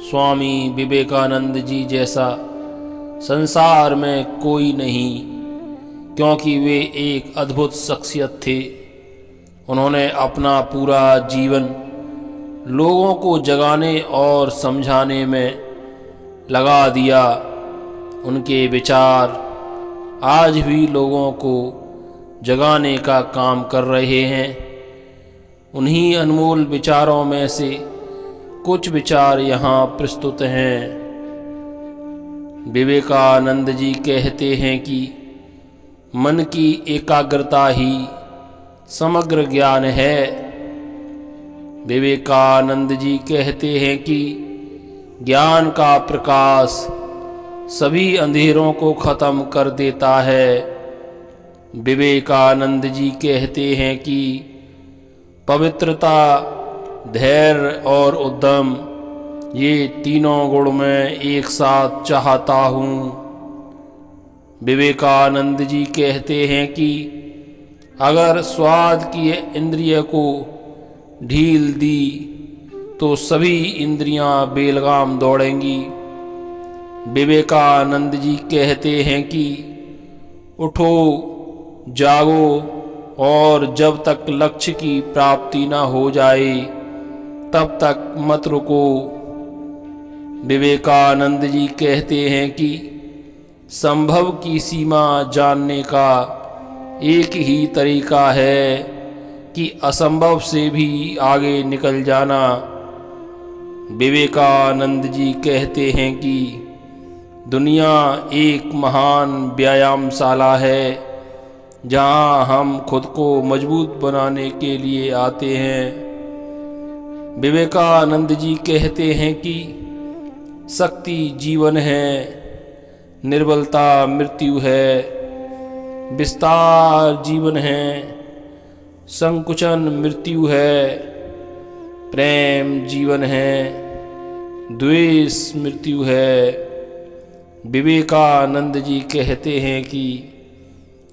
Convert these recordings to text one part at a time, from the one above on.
स्वामी विवेकानंद जी जैसा संसार में कोई नहीं, क्योंकि वे एक अद्भुत शख्सियत थे। उन्होंने अपना पूरा जीवन लोगों को जगाने और समझाने में लगा दिया। उनके विचार आज भी लोगों को जगाने का काम कर रहे हैं। उन्हीं अनमोल विचारों में से कुछ विचार यहाँ प्रस्तुत हैं। विवेकानंद जी कहते हैं कि मन की एकाग्रता ही समग्र ज्ञान है। विवेकानंद जी कहते हैं कि ज्ञान का प्रकाश सभी अंधेरों को खत्म कर देता है। विवेकानंद जी कहते हैं कि पवित्रता, धैर्य और उद्यम, ये तीनों गुण मैं एक साथ चाहता हूँ। विवेकानंद जी कहते हैं कि अगर स्वाद की इंद्रिय को ढील दी तो सभी इंद्रियां बेलगाम दौड़ेंगी। विवेकानंद जी कहते हैं कि उठो, जागो और जब तक लक्ष्य की प्राप्ति न हो जाए तब तक मत रुको। विवेकानंद जी कहते हैं कि संभव की सीमा जानने का एक ही तरीका है कि असंभव से भी आगे निकल जाना। विवेकानंद जी कहते हैं कि दुनिया एक महान व्यायामशाला है जहां हम खुद को मजबूत बनाने के लिए आते हैं। विवेकानंद जी कहते हैं कि शक्ति जीवन है, निर्बलता मृत्यु है, विस्तार जीवन है, संकुचन मृत्यु है, प्रेम जीवन है, द्वेष मृत्यु है। विवेकानंद जी कहते हैं कि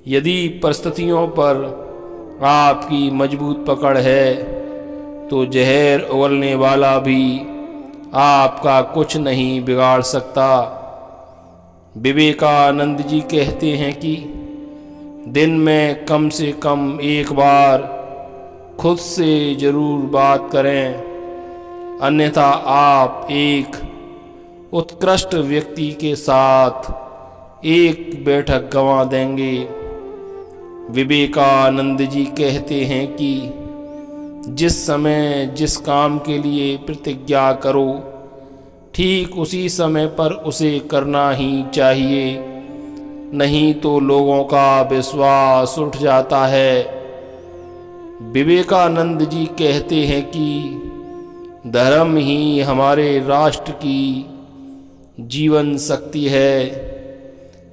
यदि परिस्थितियों पर आपकी मजबूत पकड़ है तो जहर उगलने वाला भी आपका कुछ नहीं बिगाड़ सकता। विवेकानंद जी कहते हैं कि दिन में कम से कम एक बार खुद से जरूर बात करें, अन्यथा आप एक उत्कृष्ट व्यक्ति के साथ एक बैठक गंवा देंगे। विवेकानंद जी कहते हैं कि जिस समय जिस काम के लिए प्रतिज्ञा करो, ठीक उसी समय पर उसे करना ही चाहिए, नहीं तो लोगों का विश्वास उठ जाता है। विवेकानंद जी कहते हैं कि धर्म ही हमारे राष्ट्र की जीवन शक्ति है।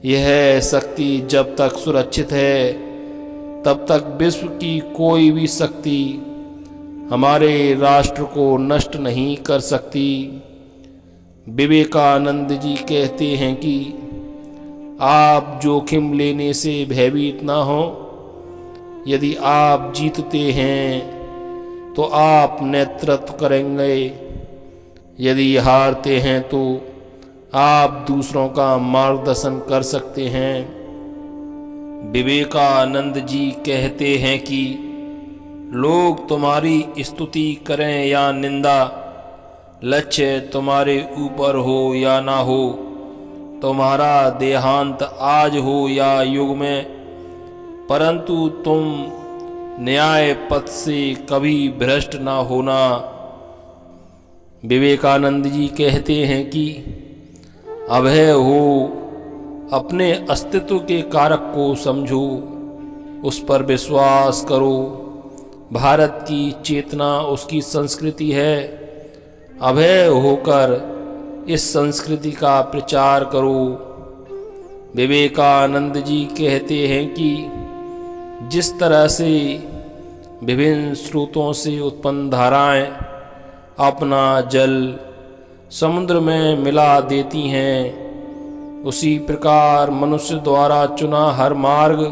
यह शक्ति जब तक सुरक्षित है तब तक विश्व की कोई भी शक्ति हमारे राष्ट्र को नष्ट नहीं कर सकती। विवेकानंद जी कहते हैं कि आप जोखिम लेने से भयभीत ना हो। यदि आप जीतते हैं तो आप नेतृत्व करेंगे, यदि हारते हैं तो आप दूसरों का मार्गदर्शन कर सकते हैं। विवेकानंद जी कहते हैं कि लोग तुम्हारी स्तुति करें या निंदा, लक्ष्य तुम्हारे ऊपर हो या ना हो, तुम्हारा देहांत आज हो या युग में, परंतु तुम न्याय पथ से कभी भ्रष्ट ना होना। विवेकानंद जी कहते हैं कि अभय हो, अपने अस्तित्व के कारक को समझो, उस पर विश्वास करो। भारत की चेतना उसकी संस्कृति है। अभय होकर इस संस्कृति का प्रचार करो। विवेकानंद जी कहते हैं कि जिस तरह से विभिन्न स्रोतों से उत्पन्न धाराएं अपना जल समुद्र में मिला देती हैं, उसी प्रकार मनुष्य द्वारा चुना हर मार्ग,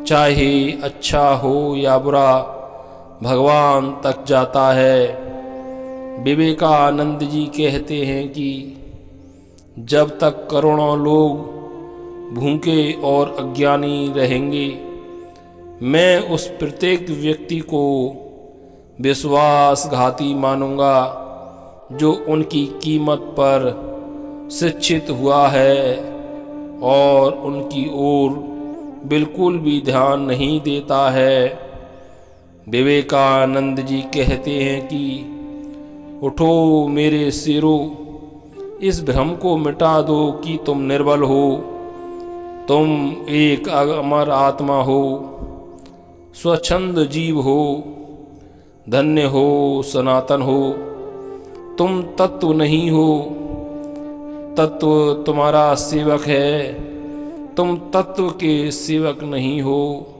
चाहे अच्छा हो या बुरा, भगवान तक जाता है। विवेकानंद जी कहते हैं कि जब तक करोड़ों लोग भूखे और अज्ञानी रहेंगे, मैं उस प्रत्येक व्यक्ति को विश्वासघाती मानूंगा जो उनकी कीमत पर शिक्षित हुआ है और उनकी ओर बिल्कुल भी ध्यान नहीं देता है। विवेकानंद जी कहते हैं कि उठो मेरे शेरों, इस भ्रम को मिटा दो कि तुम निर्बल हो। तुम एक अमर आत्मा हो, स्वच्छंद जीव हो, धन्य हो, सनातन हो। तुम तत्व नहीं हो, तत्व तुम्हारा सेवक है, तुम तत्व के सेवक नहीं हो।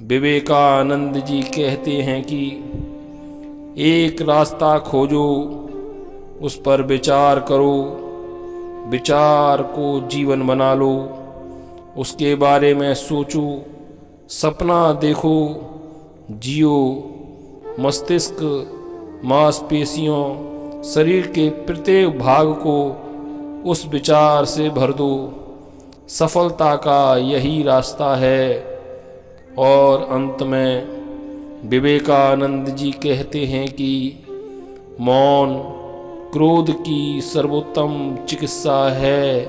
विवेकानंद जी कहते हैं कि एक रास्ता खोजो, उस पर विचार करो, विचार को जीवन बना लो, उसके बारे में सोचो, सपना देखो, जियो। मस्तिष्क, मांसपेशियों, शरीर के प्रत्येक भाग को उस विचार से भर दो। सफलता का यही रास्ता है। और अंत में विवेकानंद जी कहते हैं कि मौन क्रोध की सर्वोत्तम चिकित्सा है।